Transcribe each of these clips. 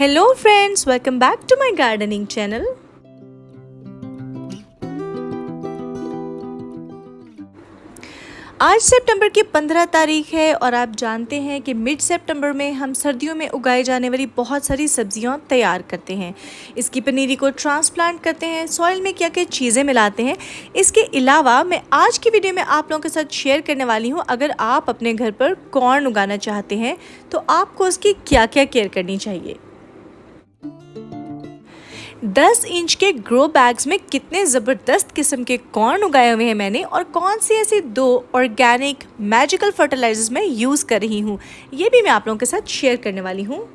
Hello friends, welcome back to my gardening channel. आज सितंबर की 15 तारीख है और आप जानते हैं कि मिड सितंबर में हम सर्दियों में उगाई जाने वाली बहुत सारी सब्जियां तैयार करते हैं। इसकी पनीरी को ट्रांसप्लांट करते हैं, सॉइल में क्या क्या चीज़ें मिलाते हैं। इसके अलावा मैं आज की वीडियो में आप लोगों के साथ शेयर करने वाली हूं, अगर आप अपने घर पर कॉर्न उगाना चाहते हैं तो आपको उसकी क्या क्या केयर करनी चाहिए। 10 इंच के ग्रो बैग्स में कितने ज़बरदस्त किस्म के कॉर्न उगाए हुए हैं मैंने, और कौन सी ऐसी 2 ऑर्गेनिक मैजिकल फर्टिलाइजर्स मैं यूज़ कर रही हूँ, ये भी मैं आप लोगों के साथ शेयर करने वाली हूँ।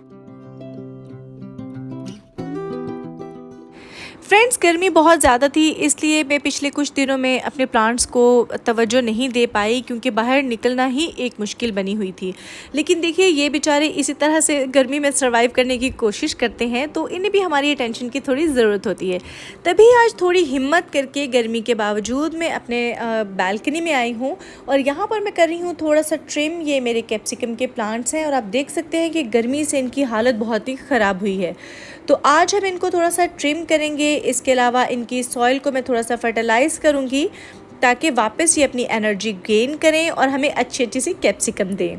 फ्रेंड्स, गर्मी बहुत ज़्यादा थी, इसलिए मैं पिछले कुछ दिनों में अपने प्लांट्स को तवज्जो नहीं दे पाई, क्योंकि बाहर निकलना ही एक मुश्किल बनी हुई थी। लेकिन देखिए, ये बेचारे इसी तरह से गर्मी में सर्वाइव करने की कोशिश करते हैं, तो इन्हें भी हमारी अटेंशन की थोड़ी ज़रूरत होती है। तभी आज थोड़ी हिम्मत करके गर्मी के बावजूद मैं अपने बालकनी में आई हूँ और यहाँ पर मैं कर रही हूँ थोड़ा सा ट्रिम। ये मेरे कैप्सिकम के प्लांट्स हैं और आप देख सकते हैं कि गर्मी से इनकी हालत बहुत ही ख़राब हुई है। तो आज हम इनको थोड़ा सा ट्रिम करेंगे। इसके अलावा इनकी सॉइल को मैं थोड़ा सा फर्टिलाइज़ करूँगी, ताकि वापस ये अपनी एनर्जी गेन करें और हमें अच्छी अच्छी सी कैप्सिकम दें।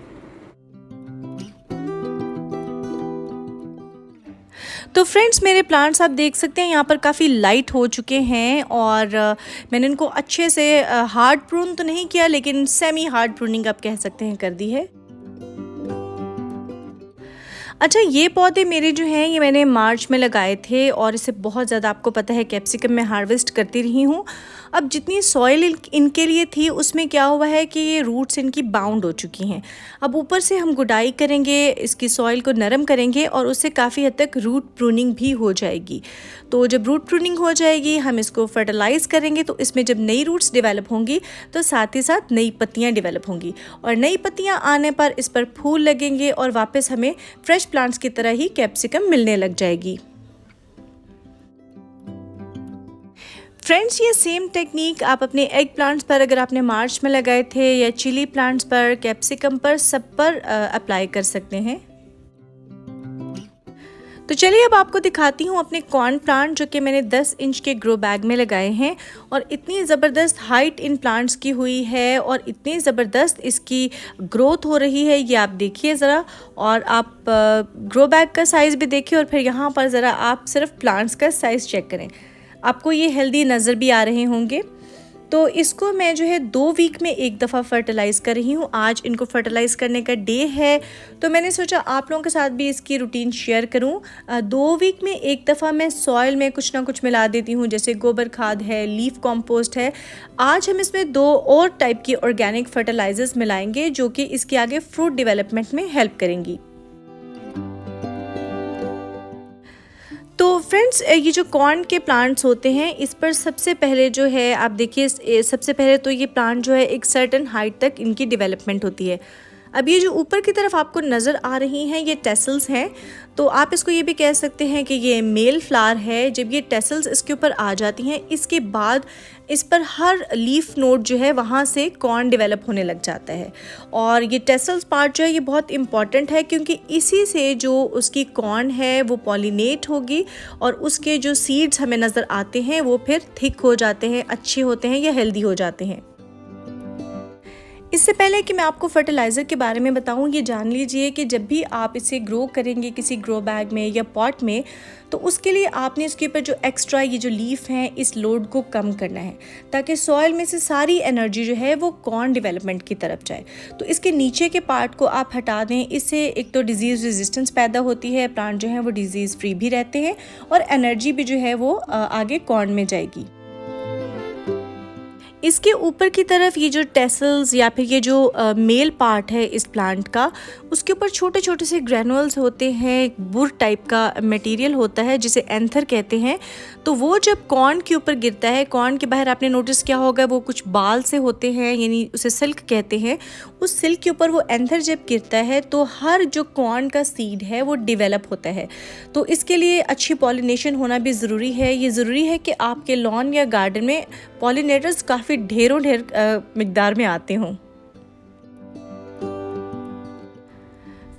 तो फ्रेंड्स, मेरे प्लांट्स आप देख सकते हैं यहाँ पर काफ़ी लाइट हो चुके हैं और मैंने इनको अच्छे से हार्ड प्रून तो नहीं किया, लेकिन सेमी हार्ड प्रूनिंग आप कह सकते हैं कर दी है। अच्छा, ये पौधे मेरे जो हैं ये मैंने मार्च में लगाए थे और इसे बहुत ज़्यादा, आपको पता है, कैप्सिकम में हार्वेस्ट करती रही हूँ। अब जितनी सॉइल इनके लिए थी उसमें क्या हुआ है कि ये रूट्स इनकी बाउंड हो चुकी हैं। अब ऊपर से हम गुडाई करेंगे, इसकी सॉइल को नरम करेंगे और उससे काफ़ी हद तक रूट प्रूनिंग भी हो जाएगी। तो जब रूट प्रूनिंग हो जाएगी, हम इसको फर्टिलाइज़ करेंगे, तो इसमें जब नई रूट्स डेवलप होंगी तो साथ ही साथ नई पत्तियाँ डेवलप होंगी और नई पत्तियाँ आने पर इस पर फूल लगेंगे और वापस हमें फ्रेश प्लांट्स की तरह ही कैप्सिकम मिलने लग जाएगी। फ्रेंड्स, ये सेम टेक्निक आप अपने एग प्लांट्स पर, अगर आपने मार्च में लगाए थे, या चिली प्लांट्स पर, कैप्सिकम पर, सब पर अप्लाई कर सकते हैं। तो चलिए अब आपको दिखाती हूँ अपने कॉर्न प्लांट, जो कि मैंने 10 इंच के ग्रो बैग में लगाए हैं। और इतनी ज़बरदस्त हाइट इन प्लांट्स की हुई है और इतनी ज़बरदस्त इसकी ग्रोथ हो रही है, ये आप देखिए ज़रा। और आप ग्रो बैग का साइज़ भी देखिए और फिर यहाँ पर ज़रा आप सिर्फ प्लांट्स का साइज़ चेक करें, आपको ये हेल्दी नज़र भी आ रहे होंगे। तो इसको मैं जो है 2 वीक में एक दफ़ा फर्टिलाइज़ कर रही हूँ। आज इनको फर्टिलाइज़ करने का डे है, तो मैंने सोचा आप लोगों के साथ भी इसकी रूटीन शेयर करूँ। 2 वीक में एक दफ़ा मैं सॉइल में कुछ ना कुछ मिला देती हूँ, जैसे गोबर खाद है, लीफ कॉम्पोस्ट है। आज हम इसमें 2 और टाइप की ऑर्गेनिक फर्टिलाइज़र्स मिलाएंगे, जो कि इसके आगे फ्रूट डेवलपमेंट में हेल्प करेंगी। तो फ्रेंड्स, ये जो कॉर्न के प्लांट्स होते हैं, इस पर सबसे पहले जो है आप देखिए, सबसे पहले तो ये प्लांट जो है एक सर्टेन हाइट तक इनकी डेवलपमेंट होती है। अब ये जो ऊपर की तरफ आपको नज़र आ रही हैं, ये टेसल्स हैं। तो आप इसको ये भी कह सकते हैं कि ये मेल फ्लावर है। जब ये टेसल्स इसके ऊपर आ जाती हैं, इसके बाद इस पर हर लीफ नोड जो है वहाँ से कॉर्न डेवलप होने लग जाता है। और ये टेसल्स पार्ट जो है ये बहुत इंपॉर्टेंट है, क्योंकि इसी से जो उसकी कॉर्न है वो पॉलिनेट होगी और उसके जो सीड्स हमें नज़र आते हैं वो फिर थिक हो जाते हैं, अच्छे होते हैं या हेल्दी हो जाते हैं। इससे पहले कि मैं आपको फर्टिलाइज़र के बारे में बताऊं, ये जान लीजिए कि जब भी आप इसे ग्रो करेंगे किसी ग्रो बैग में या पॉट में, तो उसके लिए आपने इसके ऊपर जो एक्स्ट्रा ये जो लीफ हैं, इस लोड को कम करना है, ताकि सॉइल में से सारी एनर्जी जो है वो कॉर्न डेवलपमेंट की तरफ जाए। तो इसके नीचे के पार्ट को आप हटा दें, इससे एक तो डिजीज़ रेजिस्टेंस पैदा होती है, प्लांट जो है वो डिजीज़ फ्री भी रहते हैं और एनर्जी भी जो है वो आगे कॉर्न में जाएगी। इसके ऊपर की तरफ ये जो टेसल्स या फिर ये जो मेल पार्ट है इस प्लांट का, उसके ऊपर छोटे छोटे से ग्रैनुअल्स होते हैं, बुर टाइप का मटेरियल होता है जिसे एंथर कहते हैं। तो वो जब कॉर्न के ऊपर गिरता है, कॉर्न के बाहर आपने नोटिस किया होगा वो कुछ बाल से होते हैं, यानी उसे सिल्क कहते हैं। उस सिल्क के ऊपर वो एंथर जब गिरता है तो हर जो कॉर्न का सीड है वो डेवलप होता है। तो इसके लिए अच्छी पॉलिनेशन होना भी ज़रूरी है। ये ज़रूरी है कि आपके लॉन या गार्डन में पॉलिनेटर्स काफ़ी ढेर मिकदार में आते हों।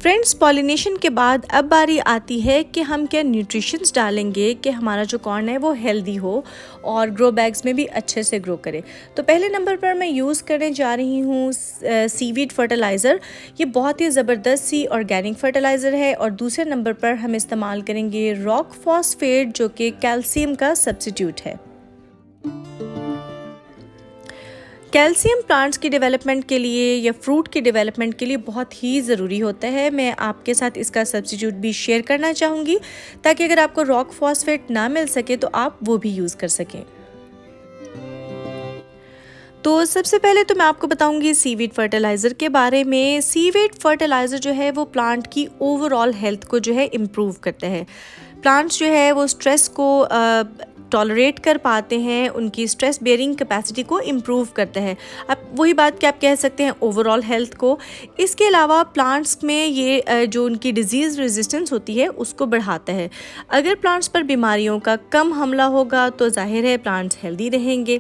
फ्रेंड्स, पॉलिनेशन के बाद अब बारी आती है कि हम क्या न्यूट्रिशंस डालेंगे कि हमारा जो कॉर्न है वो हेल्दी हो और ग्रो बैग्स में भी अच्छे से ग्रो करे। तो पहले नंबर पर मैं यूज़ करने जा रही हूँ सीवीड फर्टिलाइज़र। ये बहुत ही ज़बरदस्त सी ऑर्गेनिक फर्टिलाइज़र है। और दूसरे नंबर पर हम इस्तेमाल करेंगे रॉक फॉस्फेट, जो कि कैल्शियम का सब्स्टिट्यूट है। कैल्शियम प्लांट्स की डेवलपमेंट के लिए या फ्रूट की डेवलपमेंट के लिए बहुत ही ज़रूरी होता है। मैं आपके साथ इसका सब्स्टिट्यूट भी शेयर करना चाहूँगी, ताकि अगर आपको रॉक फॉस्फेट ना मिल सके तो आप वो भी यूज़ कर सकें। तो सबसे पहले तो मैं आपको बताऊंगी सीवीड फर्टिलाइज़र के बारे में। सीवीड फर्टिलाइज़र जो है वो प्लांट की ओवरऑल हेल्थ को जो है इम्प्रूव करता है। प्लांट्स जो है वो स्ट्रेस को टॉलरेट कर पाते हैं, उनकी स्ट्रेस बेयरिंग कैपेसिटी को इम्प्रूव करता है। अब वही बात कि आप कह सकते हैं ओवरऑल हेल्थ को। इसके अलावा प्लांट्स में ये जो उनकी डिजीज़ रेजिस्टेंस होती है उसको बढ़ाता है। अगर प्लांट्स पर बीमारियों का कम हमला होगा तो जाहिर है प्लांट्स हेल्दी रहेंगे।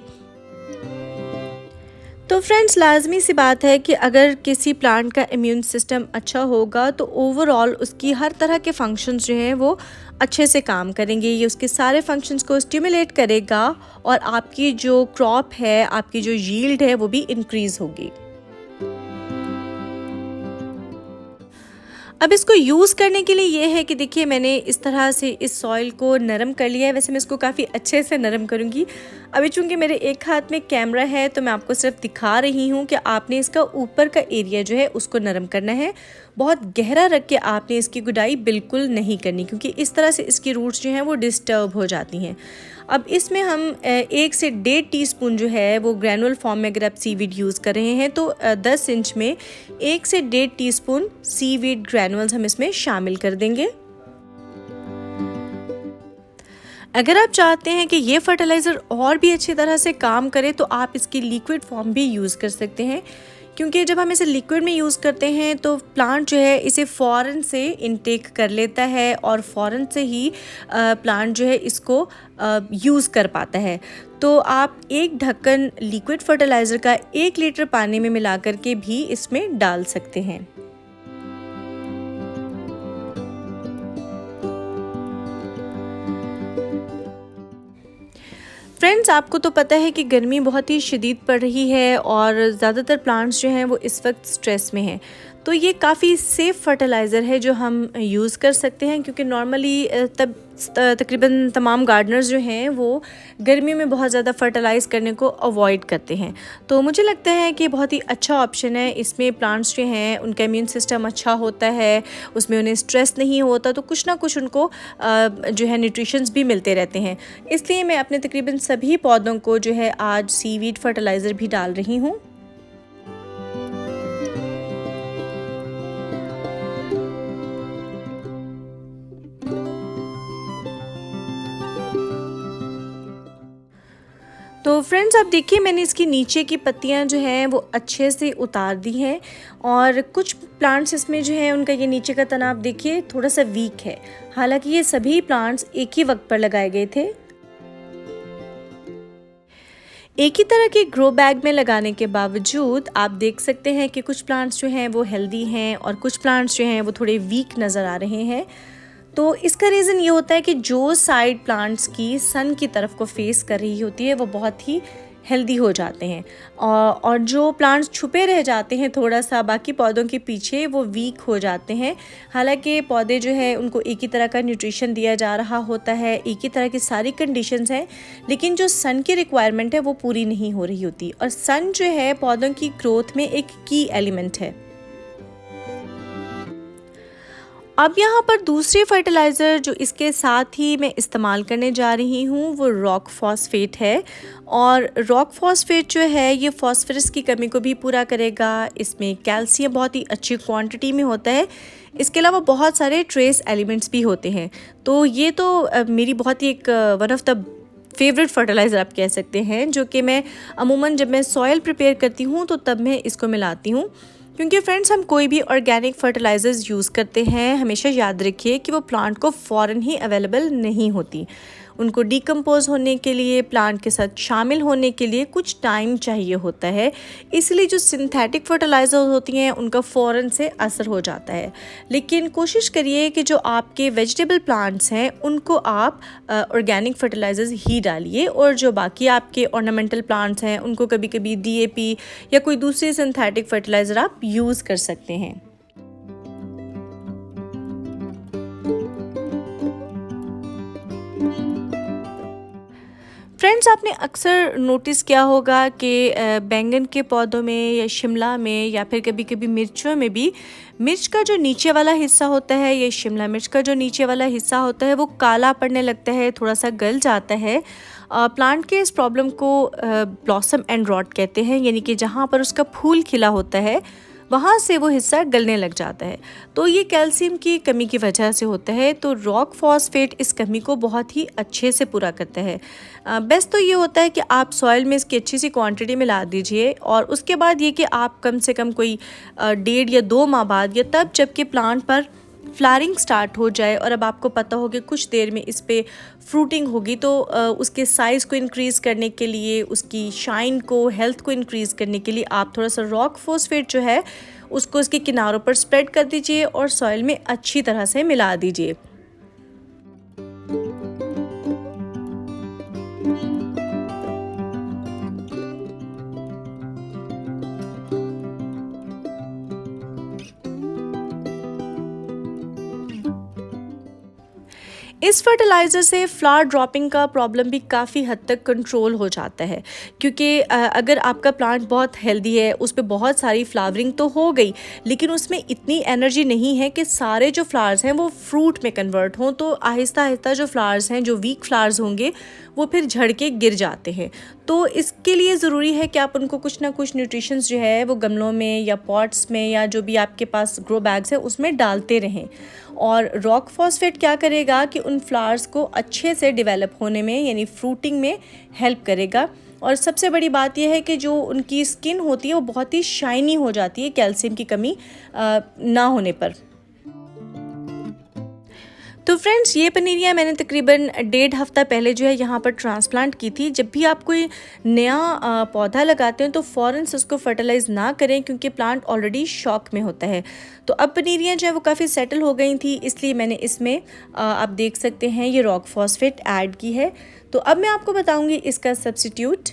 तो फ्रेंड्स, लाजमी सी बात है कि अगर किसी प्लांट का इम्यून सिस्टम अच्छा होगा तो ओवरऑल उसकी हर तरह के फंक्शंस जो हैं वो अच्छे से काम करेंगे। ये उसके सारे फंक्शंस को स्टिमुलेट करेगा और आपकी जो क्रॉप है, आपकी जो यील्ड है वो भी इंक्रीज़ होगी। अब इसको यूज़ करने के लिए ये है कि देखिए, मैंने इस तरह से इस सॉइल को नरम कर लिया है। वैसे मैं इसको काफ़ी अच्छे से नरम करूँगी। अभी चूँकि मेरे एक हाथ में कैमरा है तो मैं आपको सिर्फ दिखा रही हूँ कि आपने इसका ऊपर का एरिया जो है उसको नरम करना है। बहुत गहरा रख के आपने इसकी गुडाई बिल्कुल नहीं करनी, क्योंकि इस तरह से इसकी रूट्स जो हैं वो डिस्टर्ब हो जाती हैं। अब इसमें हम 1 से 1.5 टीस्पून जो है वो ग्रैनुअल फॉर्म में अगर आप सीवीड यूज़ कर रहे हैं तो 10 इंच में 1 से 1.5 टीस्पून सीवीड ग्रैनुअल्स हम इसमें शामिल कर देंगे। अगर आप चाहते हैं कि ये फर्टिलाइज़र और भी अच्छी तरह से काम करे तो आप इसकी लिक्विड फॉर्म भी यूज़ कर सकते हैं, क्योंकि जब हम इसे लिक्विड में यूज़ करते हैं तो प्लांट जो है इसे फ़ौरन से इनटेक कर लेता है और फ़ौरन से ही प्लांट जो है इसको यूज़ कर पाता है। तो आप एक ढक्कन लिक्विड फर्टिलाइज़र का 1 लीटर पानी में मिला करके भी इसमें डाल सकते हैं। फ्रेंड्स, आपको तो पता है कि गर्मी बहुत ही शदीद पड़ रही है और ज़्यादातर प्लांट्स जो हैं वो इस वक्त स्ट्रेस में हैं। तो ये काफ़ी सेफ़ फर्टिलाइज़र है जो हम यूज़ कर सकते हैं, क्योंकि नॉर्मली तकरीबन तमाम गार्डनर्स जो हैं वो गर्मी में बहुत ज़्यादा फर्टिलाइज़ करने को अवॉइड करते हैं। तो मुझे लगता है कि बहुत ही अच्छा ऑप्शन है। इसमें प्लांट्स जो हैं उनका इम्यून सिस्टम अच्छा होता है, उसमें उन्हें स्ट्रेस नहीं होता, तो कुछ ना कुछ उनको जो है न्यूट्रिशंस भी मिलते रहते हैं। इसलिए मैं अपने तकरीबन सभी पौधों को जो है आज सीवीड फर्टिलाइज़र भी डाल रही हूँ। तो फ्रेंड्स, आप देखिए मैंने इसकी नीचे की पत्तियां जो हैं वो अच्छे से उतार दी हैं और कुछ प्लांट्स इसमें जो है उनका ये नीचे का तना आप देखिए थोड़ा सा वीक है। हालांकि ये सभी प्लांट्स एक ही वक्त पर लगाए गए थे। एक ही तरह के ग्रो बैग में लगाने के बावजूद आप देख सकते हैं कि कुछ प्लांट्स जो हैं वो हेल्दी हैं और कुछ प्लांट्स जो हैं वो थोड़े वीक नज़र आ रहे हैं। तो इसका रीज़न ये होता है कि जो साइड प्लांट्स की सन की तरफ को फेस कर रही होती है वो बहुत ही हेल्दी हो जाते हैं और जो प्लांट्स छुपे रह जाते हैं थोड़ा सा बाकी पौधों के पीछे, वो वीक हो जाते हैं। हालांकि पौधे जो है उनको एक ही तरह का न्यूट्रिशन दिया जा रहा होता है, एक ही तरह की सारी कंडीशंस हैं, लेकिन जो सन की रिक्वायरमेंट है वो पूरी नहीं हो रही होती। और सन जो है पौधों की ग्रोथ में एक की एलिमेंट है। अब यहाँ पर दूसरी फर्टिलाइज़र जो इसके साथ ही मैं इस्तेमाल करने जा रही हूँ वो रॉक फॉस्फेट है। और रॉक फॉस्फेट जो है ये फॉस्फोरस की कमी को भी पूरा करेगा। इसमें कैल्शियम बहुत ही अच्छी क्वांटिटी में होता है। इसके अलावा बहुत सारे ट्रेस एलिमेंट्स भी होते हैं। तो ये तो मेरी बहुत ही एक one of the favourite fertiliser आप कह सकते हैं, जो कि मैं अमूमन जब मैं सॉयल प्रिपेयर करती हूँ तो तब मैं इसको मिलाती हूँ। क्योंकि फ्रेंड्स, हम कोई भी ऑर्गेनिक फर्टिलाइज़र्स यूज़ करते हैं, हमेशा याद रखिए कि वो प्लांट को फ़ौरन ही अवेलेबल नहीं होती। उनको डिकम्पोज होने के लिए, प्लांट के साथ शामिल होने के लिए कुछ टाइम चाहिए होता है। इसलिए जो सिंथेटिक फर्टिलाइज़र होती हैं उनका फ़ौरन से असर हो जाता है। लेकिन कोशिश करिए कि जो आपके वेजिटेबल प्लांट्स हैं उनको आप ऑर्गेनिक फर्टिलाइज़र्स ही डालिए, और जो बाकी आपके ऑर्नामेंटल प्लांट्स हैं उनको कभी कभी DAP या कोई दूसरी सिंथेटिक फर्टिलाइज़र आप यूज़ कर सकते हैं। फ्रेंड्स, आपने अक्सर नोटिस किया होगा कि बैंगन के पौधों में या शिमला में या फिर कभी कभी मिर्चों में भी मिर्च का जो नीचे वाला हिस्सा होता है, ये शिमला मिर्च का जो नीचे वाला हिस्सा होता है वो काला पड़ने लगता है, थोड़ा सा गल जाता है। प्लांट के इस प्रॉब्लम को ब्लॉसम एंड रॉट कहते हैं, यानी कि जहाँ पर उसका फूल खिला होता है वहाँ से वो हिस्सा गलने लग जाता है। तो ये कैल्शियम की कमी की वजह से होता है। तो रॉक फॉस्फेट इस कमी को बहुत ही अच्छे से पूरा करता है। बेस्ट तो ये होता है कि आप सॉइल में इसकी अच्छी सी क्वांटिटी मिला दीजिए, और उसके बाद ये कि आप कम से कम कोई 1.5 या 2 माह बाद, या तब जबकि प्लांट पर फ्लावरिंग स्टार्ट हो जाए और अब आपको पता हो कि कुछ देर में इस पे फ्रूटिंग होगी, तो उसके साइज़ को इंक्रीज़ करने के लिए, उसकी शाइन को, हेल्थ को इंक्रीज़ करने के लिए आप थोड़ा सा रॉक फॉस्फेट जो है उसको इसके किनारों पर स्प्रेड कर दीजिए और सॉइल में अच्छी तरह से मिला दीजिए। इस फर्टिलाइज़र से फ्लावर ड्रॉपिंग का प्रॉब्लम भी काफ़ी हद तक कंट्रोल हो जाता है, क्योंकि अगर आपका प्लांट बहुत हेल्दी है, उस पर बहुत सारी फ्लावरिंग तो हो गई, लेकिन उसमें इतनी एनर्जी नहीं है कि सारे जो फ्लावर्स हैं वो फ्रूट में कन्वर्ट हों, तो आहिस्ता आहिस्ता जो फ्लावर्स हैं, जो वीक फ्लावर्स होंगे, वो फिर झड़ के गिर जाते हैं। तो इसके लिए ज़रूरी है कि आप उनको कुछ ना कुछ न्यूट्रिशंस जो है वो गमलों में या पॉट्स में या जो भी आपके पास ग्रो बैग्स है उसमें डालते रहें। और रॉक फॉस्फेट क्या करेगा कि उन फ्लावर्स को अच्छे से डेवलप होने में, यानी फ्रूटिंग में हेल्प करेगा। और सबसे बड़ी बात यह है कि जो उनकी स्किन होती है वो बहुत ही शाइनी हो जाती है कैल्शियम की कमी ना होने पर। तो फ्रेंड्स, ये पनीरियाँ मैंने तकरीबन 1.5 हफ्ता पहले जो है यहाँ पर ट्रांसप्लांट की थी। जब भी आप कोई नया पौधा लगाते हैं तो फ़ौरन से उसको फर्टिलाइज़ ना करें, क्योंकि प्लांट ऑलरेडी शॉक में होता है। तो अब पनीरियाँ जो है वो काफ़ी सेटल हो गई थी, इसलिए मैंने इसमें आप देख सकते हैं ये रॉक फॉस्फेट ऐड की है। तो अब मैं आपको बताऊँगी इसका सब्स्टिट्यूट।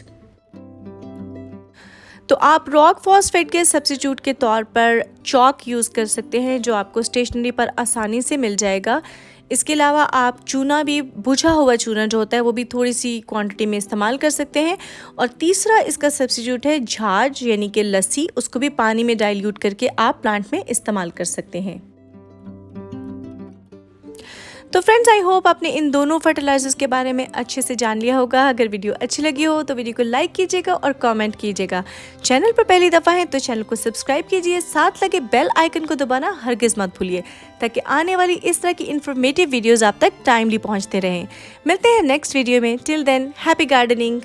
तो आप रॉक फॉस्फेट के सब्स्टिट्यूट के तौर पर चॉक यूज़ कर सकते हैं, जो आपको स्टेशनरी पर आसानी से मिल जाएगा। इसके अलावा आप चूना भी, बुझा हुआ चूना जो होता है, वो भी थोड़ी सी क्वांटिटी में इस्तेमाल कर सकते हैं। और तीसरा इसका सब्स्टिट्यूट है झाज, यानी कि लस्सी। उसको भी पानी में डाइल्यूट करके आप प्लांट में इस्तेमाल कर सकते हैं। तो फ्रेंड्स, आई होप आपने इन दोनों फर्टिलाइजर्स के बारे में अच्छे से जान लिया होगा। अगर वीडियो अच्छी लगी हो तो वीडियो को लाइक कीजिएगा और कमेंट कीजिएगा। चैनल पर पहली दफ़ा है तो चैनल को सब्सक्राइब कीजिए, साथ लगे बेल आइकन को दबाना हरगिज़ मत भूलिए, ताकि आने वाली इस तरह की इन्फॉर्मेटिव वीडियोज़ आप तक टाइमली पहुँचते रहें। मिलते हैं नेक्स्ट वीडियो में। Till then, happy gardening.